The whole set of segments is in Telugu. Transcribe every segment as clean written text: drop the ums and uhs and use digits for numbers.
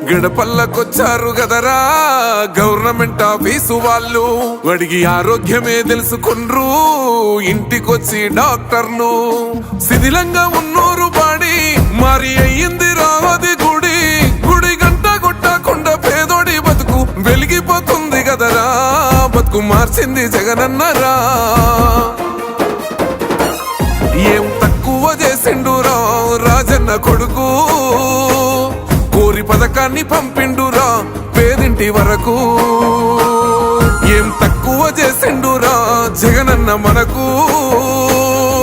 గడపల్లకొచ్చారు గదరా గవర్నమెంట్ ఆఫీసు వాళ్ళు, అడిగి ఆరోగ్యమే తెలుసుకుండ్రు ఇంటికొచ్చి డాక్టర్లు. శిథిలంగా ఉన్నోరు బాడి మరి అయ్యింది రావది గుడి, గుడి గంట కొట్టకుండా పేదోడి బతుకు వెలిగిపోతుంది గదరా, బతుకు మార్చింది జగనన్నరా. ఏం తక్కువ చేసిండురా రాజన్న కొడుకు, కోరి పథకాన్ని పంపిండురా పేదింటి వరకు. ఏం తక్కువ చేసిండురా జగనన్న మనకు,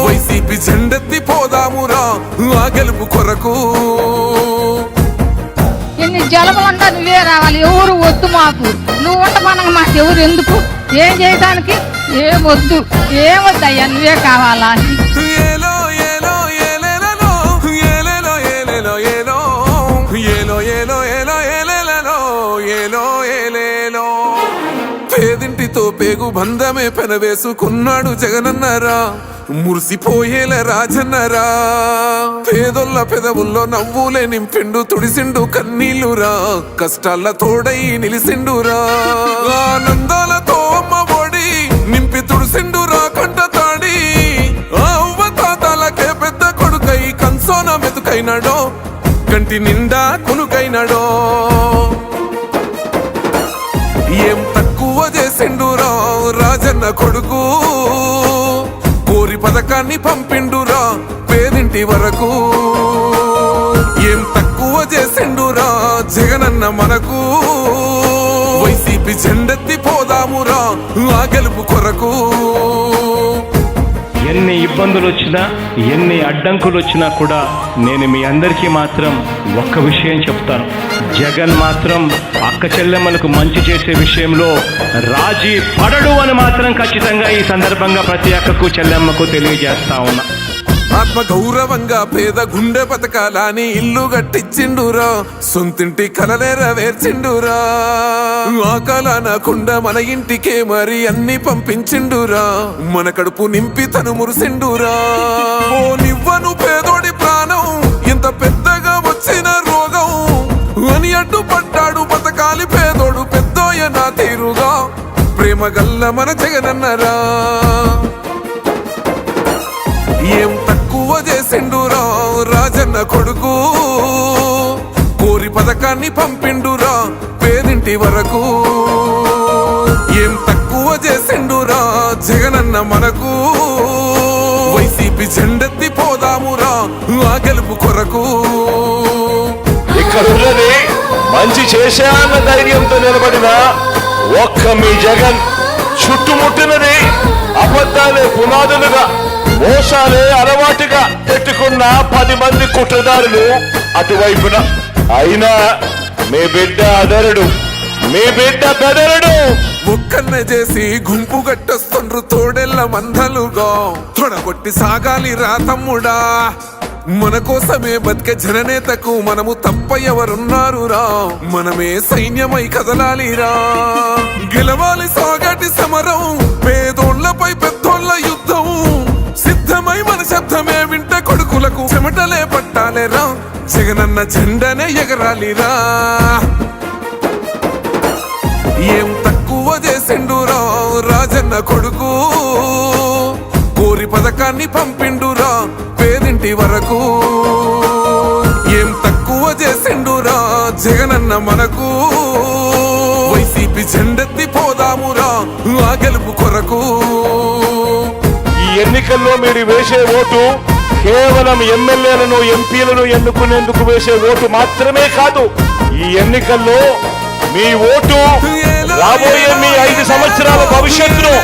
వైసీపీ జెండెత్తి పోదామురా ఆ గెలుపు కొరకు. ఎన్ని జలములంతా నువ్వే రావాలి, ఎవరు వద్దు మాకు, నువ్వు ఉండమనగా మాకు ఎవరు ఎందుకు, ఏం చేయడానికి ఏమొద్దు, ఏమొద్దయ్యా నువ్వే కావాలా. ఏలో ఏలో ఏలేలలో ఏలేలో ఏలేలో ఏలో ఏలో ఏలో ఏలో ఏలేలలో ఏలో ఏలేలో. పేదింటితో పేగు బంధమే పెనవేసుకున్నాడు జగనన్నరా, మురిసిపోయేల రాజన్నరా. పేదొల్ల పెదవుల్లో నవ్వులే నింపిండు తుడిసిండు కన్నీళ్లురా, కష్టాల తోడై నిలిసిండురా. ఆనందాలతో అమ్మ ఒడి నింపి తుడిసిండురా కంట తాడి, అవ్వ తాతలకే పెద్ద కొడుకై కంసోన మెతుకైనాడో, కంటి నిండా కునుకైనాడో. ఏం తక్కువ చేసిండురా రాజన్న కొడుకు, కోరి పథకాన్ని పంపిండురా పేదింటి వరకు. ఏం తక్కువ చేసిండురా జగనన్న మనకు, వైసీపీ జెండెత్తి పోదామురా ఆ గెలుపు కొరకు. ఎన్ని ఇబ్బందులు వచ్చినా ఎన్ని అడ్డంకులు వచ్చినా కూడా నేను మీ అందరికీ మాత్రం ఒక్క విషయం చెప్తాను, జగన్ మాత్రం అక్క చెల్లెమ్మలకు మంచి చేసే విషయంలో రాజీ పడడు అని మాత్రం ఖచ్చితంగా ఈ సందర్భంగా ప్రతి అక్కకు చెల్లెమ్మకు తెలియజేస్తా ఉన్నా. ఆత్మ గౌరవంగా పేద గుండె బతకాలని ఇల్లు గట్టించిండురా, సొంతింటి కలలేరవేర్చిండురా. ఆకలనకుండా మన ఇంటికే మరి అన్ని పంపించిండురా, మన కడుపు నింపి తను మురిసిండురా. ఓ నివ్వను పేదోడి ప్రాణం ఇంత పెద్దగా వచ్చిన రోగం అని అడ్డుపడ్డాడు బతకాలి పేదోడు పెద్దోయ నా తీరుగా, ప్రేమ గల్ల మన జగనన్నరా. ఏం తక్కువ చేసిండురా రాజన్న కొడుకు, కోరి పథకాన్ని పంపిండురా పేదింటి వరకు. ఏం తక్కువ చేసిండురా జగనన్న మనకు, వైసీపీ జెండెత్తి పోదామురా ఆ గెలుపు కొరకు. ఇక్కడున్నది మంచి చేశా అన్న ధైర్యంతో నిలబడిన ఒక్క మీ జగన్, చుట్టుముట్టినది అబద్ధాలే పునాదులుగా మోసాలే అలవాటుగా పెట్టుకున్న 10 మంది కుట్రదారులు అటువైపున. అయినా మీ బిడ్డ అదరుడు, మీ బిడ్డ బెదరుడు. ఒక్కన్నే చేసి గుంపు గట్టొస్తుండ్రు తోడెల్ల మందలుగా, తొడగొట్టి సాగాలి రా తమ్ముడా. మన కోసమే బతికే జననేతకు మనము తప్ప ఎవరున్నారు రా, మనమే సైన్యమై కదలాలిరా. గెలవాలి సాగటి సమరం, పేదోళ్లపై పెద్దోళ్ల యుద్ధం, సిద్ధమై మన శబ్దమే వింట కొడుకులకు చెమటలే పట్టాలేరా, జగనన్న జెండనే ఎగరాలిరా. ఏం తక్కువ చేసిండురా రాజన్న కొడుకు, కోరి పథకాన్ని పంపిండురా పేదింటి వరకు. ఏం తక్కువ చేసిండురా జగనన్న మనకు, వైసీపీ జెండెత్తి పోదామురా ఆ గెలుపు కొరకు. ఈ ఎన్నికల్లో మీరు వేసే ఓటు కేవలం ఎమ్మెల్యేలను ఎంపీలను ఎన్నుకునేందుకు వేసే ఓటు మాత్రమే కాదు, ఈ ఎన్నికల్లో మీ ఓటు రాబోయే మీ 5 సంవత్సరాల భవిష్యత్తులో